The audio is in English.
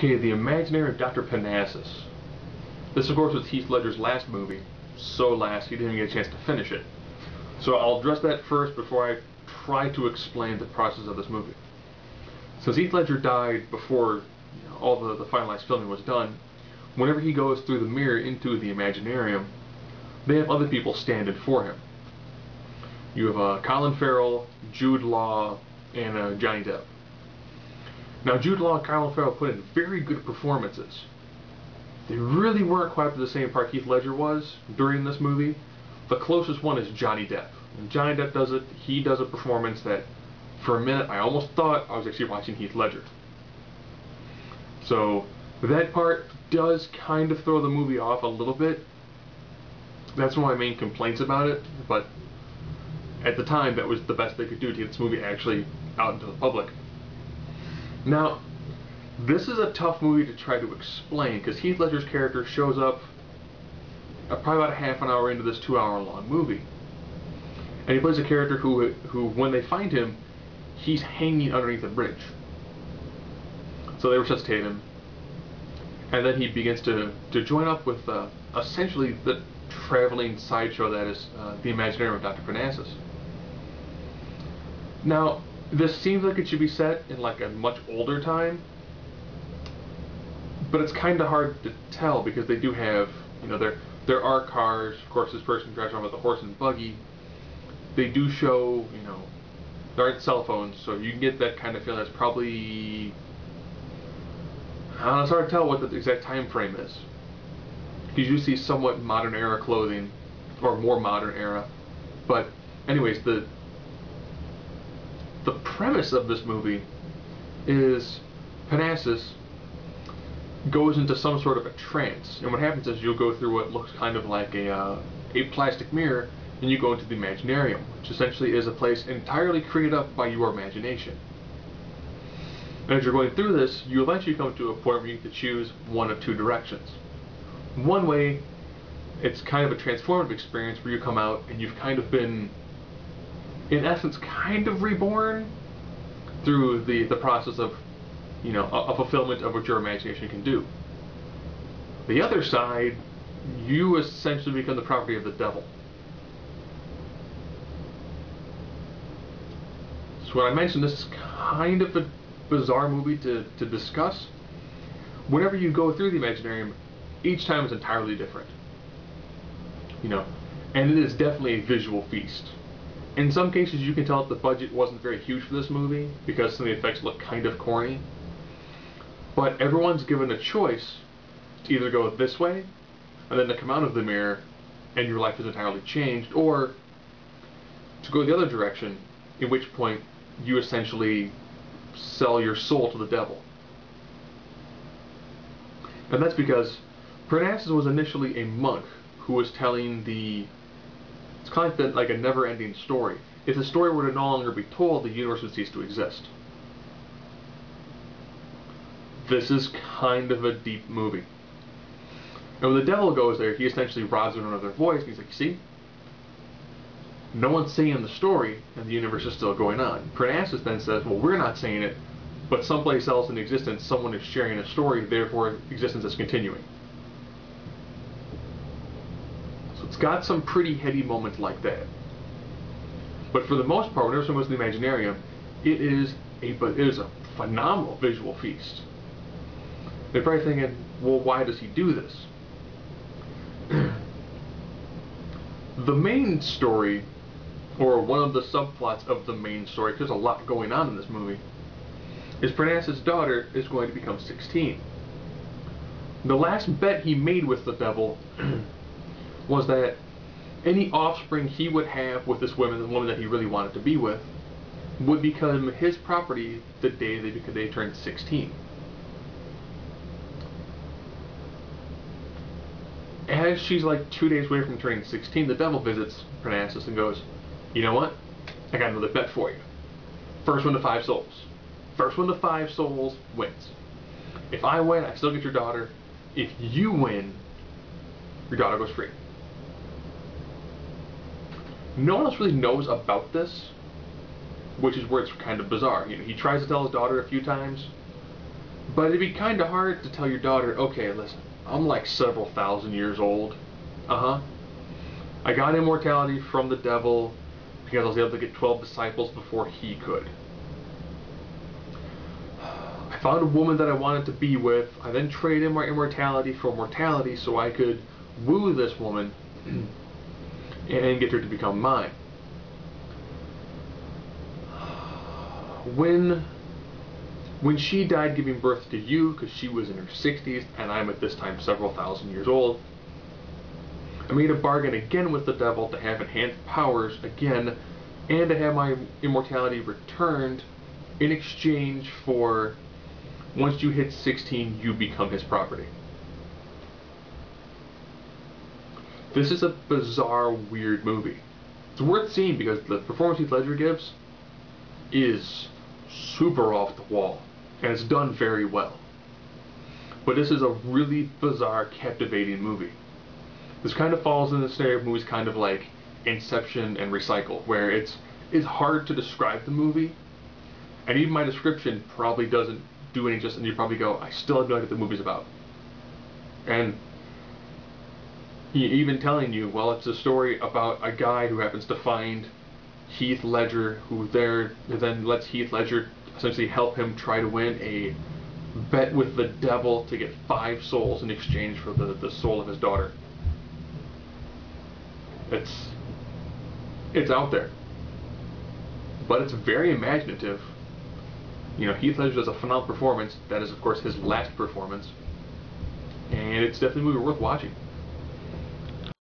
Okay, the Imaginarium of Dr. Parnassus. This, of course, was Heath Ledger's last movie. So last, he didn't even get a chance to finish it. So I'll address that first before I try to explain the process of this movie. Since Heath Ledger died before all the finalized filming was done, whenever he goes through the mirror into the Imaginarium, they have other people stand in for him. You have Colin Farrell, Jude Law, and Johnny Depp. Now, Jude Law and Colin Farrell put in very good performances. They really weren't quite up to the same part Heath Ledger was during this movie. The closest one is Johnny Depp. When Johnny Depp does it, he does a performance that, for a minute, I almost thought I was actually watching Heath Ledger. So, that part does kind of throw the movie off a little bit. That's one of my main complaints about it, but at the time, that was the best they could do to get this movie actually out into the public. Now, this is a tough movie to try to explain because Heath Ledger's character shows up probably about a half an hour into this 2-hour-long movie. And he plays a character who, when they find him, he's hanging underneath a bridge. So they resuscitate him. And then he begins to join up with essentially the traveling sideshow that is the Imaginarium of Dr. Parnassus. Now, this seems like it should be set in like a much older time, but it's kind of hard to tell because they do have, there are cars. Of course, this person drives around with a horse and buggy. They do show, there aren't cell phones, so you can get that kind of feeling. That's probably, I don't know, it's hard to tell what the exact time frame is. Because you see somewhat modern era clothing, or more modern era. But anyways, the premise of this movie is Parnassus goes into some sort of a trance, and what happens is you'll go through what looks kind of like a plastic mirror, and you go into the Imaginarium, which essentially is a place entirely created up by your imagination. And as you're going through this, you eventually come to a point where you get to choose one of two directions. One way, it's kind of a transformative experience where you come out and you've kind of been, in essence, kind of reborn through the process of, a fulfillment of what your imagination can do. The other side, you essentially become the property of the devil. So when I mentioned this is kind of a bizarre movie to discuss, whenever you go through the Imaginarium, each time is entirely different. And it is definitely a visual feast. In some cases, you can tell that the budget wasn't very huge for this movie because some of the effects look kind of corny. But everyone's given a choice to either go this way, and then to come out of the mirror, and your life is entirely changed, or to go the other direction, in which point you essentially sell your soul to the devil. And that's because Parnassus was initially a monk who was telling it's kind of like a never-ending story. If the story were to no longer be told, the universe would cease to exist. This is kind of a deep movie. And when the devil goes there, he essentially robs it of another voice, and he's like, see? No one's saying the story, and the universe is still going on. Parnassus then says, well, we're not saying it, but someplace else in existence, someone is sharing a story, therefore existence is continuing. So it's got some pretty heady moments like that. But for the most part, whenever someone goes to the Imaginarium, it is a phenomenal visual feast. They're probably thinking, well, why does he do this? The main story, or one of the subplots of the main story, because there's a lot going on in this movie, is Parnassus' daughter is going to become 16. The last bet he made with the devil was that any offspring he would have with this woman, the woman that he really wanted to be with, would become his property the day they turned 16. As she's like 2 days away from turning 16, the devil visits Parnassus and goes, you know what? I got another bet for you. First one to 5 souls. First one to 5 souls wins. If I win, I still get your daughter. If you win, your daughter goes free. No one else really knows about this, which is where it's kind of bizarre. He tries to tell his daughter a few times, But it'd be kind of hard to tell your daughter, okay, listen, I'm like several thousand years old. I got immortality from the devil because I was able to get 12 disciples before he could. I found a woman that I wanted to be with. I then traded my immortality for mortality so I could woo this woman and get her to become mine. When she died giving birth to you, because she was in her 60s and I'm at this time several thousand years old, I made a bargain again with the devil to have enhanced powers again and to have my immortality returned in exchange for, once you hit 16, you become his property. This is a bizarre, weird movie. It's worth seeing because the performance Heath Ledger gives is super off the wall, and it's done very well. But this is a really bizarre, captivating movie. This kind of falls in the scenario of movies kind of like Inception and Recycle, where it's hard to describe the movie, and even my description probably doesn't do any justice, and you probably go, I still have no idea what the movie's about. And even telling you, well, it's a story about a guy who happens to find Heath Ledger, who then lets Heath Ledger essentially help him try to win a bet with the devil to get 5 souls in exchange for the soul of his daughter. It's out there, but it's very imaginative. You know, Heath Ledger does a phenomenal performance. That is, of course, his last performance, and it's definitely a movie worth watching.